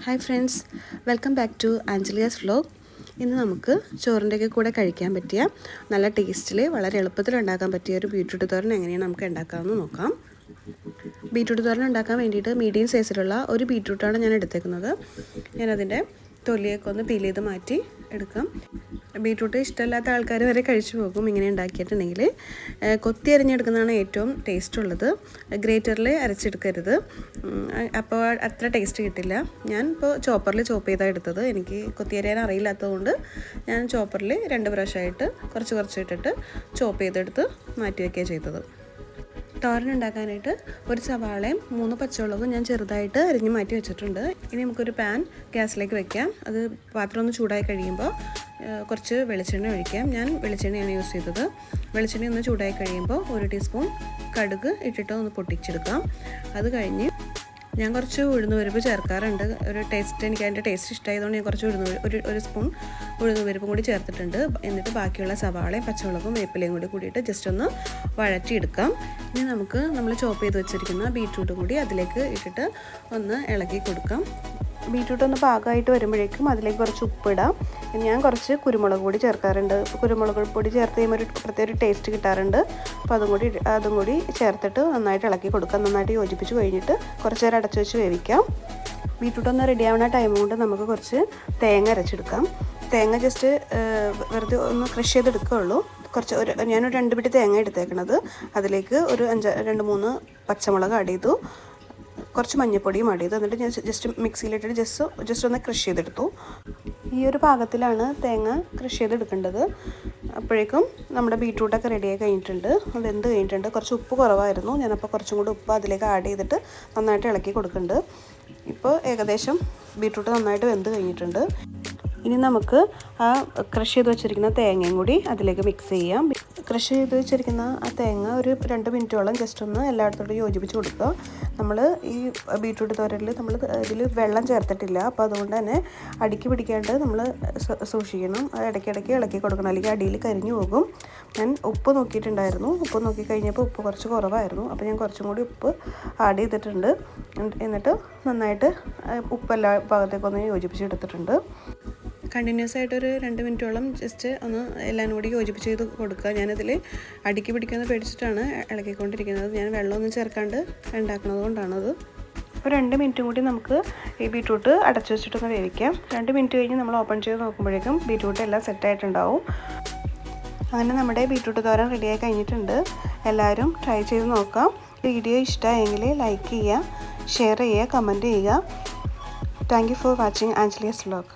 Hi friends, welcome back to Angelia's vlog. ഇന്ന് നമുക്ക് ചോറിൻ്റെയൊക്കെ കൂടെ കഴിക്കാൻ പറ്റിയ നല്ല ടേസ്റ്റിൽ വളരെ എളുപ്പത്തിൽ ഉണ്ടാക്കാൻ പറ്റിയ ഒരു ബീറ്റ്റൂട്ട് തോരൻ എങ്ങനെയാണ് നമുക്ക് ഉണ്ടാക്കാമെന്ന് നോക്കാം. ബീറ്റ്റൂട്ട് തോരൻ ഉണ്ടാക്കാൻ വേണ്ടിയിട്ട് മീഡിയം സൈസിലുള്ള ഒരു ബീറ്റ്റൂട്ടാണ് ഞാൻ എടുത്തേക്കുന്നത്. ഞാനതിൻ്റെ തൊലിയൊക്കെ ഒന്ന് പീൽ ചെയ്ത് മാറ്റി എടുക്കാം. ബീറ്റ്റൂട്ട് ഇഷ്ടമില്ലാത്ത ആൾക്കാർ വരെ കഴിച്ചു പോകും ഇങ്ങനെ ഉണ്ടാക്കിയിട്ടുണ്ടെങ്കിൽ. കൊത്തി അരിഞ്ഞെടുക്കുന്നതാണ് ഏറ്റവും ടേസ്റ്റ് ഉള്ളത്. ഗ്രേറ്ററിൽ അരച്ചെടുക്കരുത്, അപ്പോൾ അത്ര ടേസ്റ്റ് കിട്ടില്ല. ഞാൻ ഇപ്പോൾ ചോപ്പറിൽ ചോപ്പ് ചെയ്താണ് എടുത്തത്. എനിക്ക് കൊത്തി അരിയാൻ അറിയില്ലാത്തതുകൊണ്ട് ഞാൻ ചോപ്പറിൽ 2 പ്രാവശ്യമായിട്ട് കുറച്ച് ഇട്ടിട്ട് ചോപ്പ് ചെയ്തെടുത്ത് മാറ്റി വയ്ക്കുകയാണ് ചെയ്തത്. തോരൻ ഉണ്ടാക്കാനായിട്ട് ഒരു സവാളയും 3 പച്ചമുളകും ഞാൻ ചെറുതായിട്ട് അരിഞ്ഞ് മാറ്റി വെച്ചിട്ടുണ്ട്. ഇനി നമുക്കൊരു പാൻ ഗ്യാസിലേക്ക് വെക്കാം. അത് പാത്രം ഒന്ന് ചൂടായി കഴിയുമ്പോൾ കുറച്ച് വെളിച്ചെണ്ണ ഒഴിക്കാം. ഞാൻ വെളിച്ചെണ്ണയാണ് യൂസ് ചെയ്തത്. വെളിച്ചെണ്ണ ഒന്ന് ചൂടായി കഴിയുമ്പോൾ 1 ടീസ്പൂൺ കടുക് ഇട്ടിട്ട് ഒന്ന് പൊട്ടിച്ചെടുക്കാം. അത് കഴിഞ്ഞ് ഞാൻ കുറച്ച് ഉഴുന്നുപരിപ്പ് ചേർക്കാറുണ്ട്. എനിക്ക് അതിൻ്റെ ടേസ്റ്റ് ഇഷ്ടമായതുകൊണ്ട് ഞാൻ കുറച്ച് ഒരു സ്പൂൺ ഉഴുന്നുപരിപ്പും കൂടി ചേർത്തിട്ടുണ്ട്. എന്നിട്ട് ബാക്കിയുള്ള സവാളയും പച്ചമുളകും വേപ്പിലയും കൂടിയിട്ട് ജസ്റ്റ് ഒന്ന് വഴറ്റിയെടുക്കാം. ഇനി നമ്മൾ ചോപ്പ് ചെയ്ത് വെച്ചിരിക്കുന്ന ബീറ്റ്റൂട്ടും കൂടി അതിലേക്ക് ഇട്ടിട്ട് ഒന്ന് ഇളക്കി കൊടുക്കാം. ബീറ്റ്റൂട്ട് ഒന്ന് പാകമായിട്ട് വരുമ്പോഴേക്കും അതിലേക്ക് കുറച്ച് ഉപ്പിടാം. ഞാൻ കുറച്ച് കുരുമുളക് പൊടി ചേർക്കാറുണ്ട്. കുരുമുളക് പൊടി ചേർത്ത് കഴിയുമ്പോൾ ഒരു പ്രത്യേക ടേസ്റ്റ് കിട്ടാറുണ്ട്. അപ്പോൾ അതും കൂടി ചേർത്തിട്ട് നന്നായിട്ട് ഇളക്കി കൊടുക്കാം. നന്നായിട്ട് യോജിപ്പിച്ച് കഴിഞ്ഞിട്ട് കുറച്ച് നേരം അടച്ചു വെച്ച് വേവിക്കാം. ബീറ്റ്റൂട്ട് ഒന്ന് റെഡി ആവുന്ന ടൈം കൊണ്ട് നമുക്ക് കുറച്ച് തേങ്ങ അരച്ചെടുക്കാം. തേങ്ങ ജസ്റ്റ് വെറുതെ ഒന്ന് ക്രഷ് ചെയ്തെടുക്കുകയുള്ളൂ. ഞാനൊരു 2 പിടി തേങ്ങ എടുത്തേക്കണത്. അതിലേക്ക് ഒരു 2-3 പച്ചമുളക് ആഡ് ചെയ്തു, കുറച്ച് മഞ്ഞൾപ്പൊടിയും ആഡ് ചെയ്തു. എന്നിട്ട് ഞാൻ ജസ്റ്റ് മിക്സിയിലിട്ടിട്ട് ജസ്റ്റ് ഒന്ന് ക്രഷ് ചെയ്തെടുത്തു. ഈ ഒരു പാകത്തിലാണ് തേങ്ങ ക്രഷ് ചെയ്തെടുക്കേണ്ടത്. അപ്പോഴേക്കും നമ്മുടെ ബീറ്റ്റൂട്ടൊക്കെ റെഡിയായി കഴിഞ്ഞിട്ടുണ്ട്, വെന്ത് കഴിഞ്ഞിട്ടുണ്ട്. കുറച്ച് ഉപ്പ് കുറവായിരുന്നു, ഞാനപ്പോൾ കുറച്ചും കൂടി ഉപ്പ് അതിലേക്ക് ആഡ് ചെയ്തിട്ട് നന്നായിട്ട് ഇളക്കി കൊടുക്കുന്നുണ്ട്. ഇപ്പോൾ ഏകദേശം ബീറ്റ്റൂട്ട് നന്നായിട്ട് വെന്ത് കഴിഞ്ഞിട്ടുണ്ട്. ഇനി നമുക്ക് ആ ക്രഷ് ചെയ്ത് വെച്ചിരിക്കുന്ന തേങ്ങയും കൂടി അതിലേക്ക് മിക്സ് ചെയ്യാം. ക്രഷ് ചെയ്ത് വെച്ചിരിക്കുന്ന ആ തേങ്ങ ഒരു 2 മിനിറ്റോളം ജസ്റ്റ് ഒന്ന് എല്ലായിടത്തോട്ടും യോജിപ്പിച്ച് കൊടുക്കുക. നമ്മൾ ഈ ബീറ്റ്റൂട്ട് തോരനിൽ ഇതിൽ വെള്ളം ചേർത്തിട്ടില്ല. അപ്പോൾ അതുകൊണ്ട് തന്നെ അടിക്ക് പിടിക്കാണ്ട് നമ്മൾ സൂക്ഷിക്കണം. ഇടയ്ക്കിടയ്ക്ക് ഇളക്കി കൊടുക്കണം, അല്ലെങ്കിൽ അടിയിൽ കരിഞ്ഞു പോകും. ഞാൻ ഉപ്പ് നോക്കിയിട്ടുണ്ടായിരുന്നു. ഉപ്പ് നോക്കി കഴിഞ്ഞപ്പോൾ ഉപ്പ് കുറച്ച് കുറവായിരുന്നു. അപ്പോൾ ഞാൻ കുറച്ചും കൂടി ഉപ്പ് ആഡ് ചെയ്തിട്ടുണ്ട്. എന്നിട്ട് നന്നായിട്ട് ഉപ്പ് എല്ലാ ഭാഗത്തേക്കൊന്ന് യോജിപ്പിച്ചെടുത്തിട്ടുണ്ട്. കണ്ടിന്യൂസ് ആയിട്ടൊരു 2 മിനിറ്റോളം ജസ്റ്റ് ഒന്ന് എല്ലാം കൂടി യോജിപ്പിച്ച് ചെയ്ത് കൊടുക്കുക. ഞാനതിൽ അടിക്ക് പിടിക്കുന്നത് പേടിച്ചിട്ടാണ് ഇളക്കിക്കൊണ്ടിരിക്കുന്നത്. ഞാൻ വെള്ളമൊന്നും ചേർക്കാണ്ട് ഉണ്ടാക്കുന്നത് കൊണ്ടാണത്. അപ്പോൾ 2 മിനിറ്റും കൂടി നമുക്ക് ഈ ബീറ്റ്റൂട്ട് അടച്ചു വെച്ചിട്ടൊന്ന് വേവിക്കാം. 2 മിനിറ്റ് കഴിഞ്ഞ് നമ്മൾ ഓപ്പൺ ചെയ്ത് നോക്കുമ്പോഴേക്കും ബീറ്റ്റൂട്ട് എല്ലാം സെറ്റായിട്ടുണ്ടാവും. അങ്ങനെ നമ്മുടെ ബീറ്റ്റൂട്ട് തോരൻ റെഡിയായി കഴിഞ്ഞിട്ടുണ്ട്. എല്ലാവരും ട്രൈ ചെയ്ത് നോക്കാം. വീഡിയോ ഇഷ്ടമായെങ്കിൽ ലൈക്ക് ചെയ്യുക, ഷെയർ ചെയ്യുക, കമൻറ്റ് ചെയ്യുക. Thank you for watching Angelia's vlog.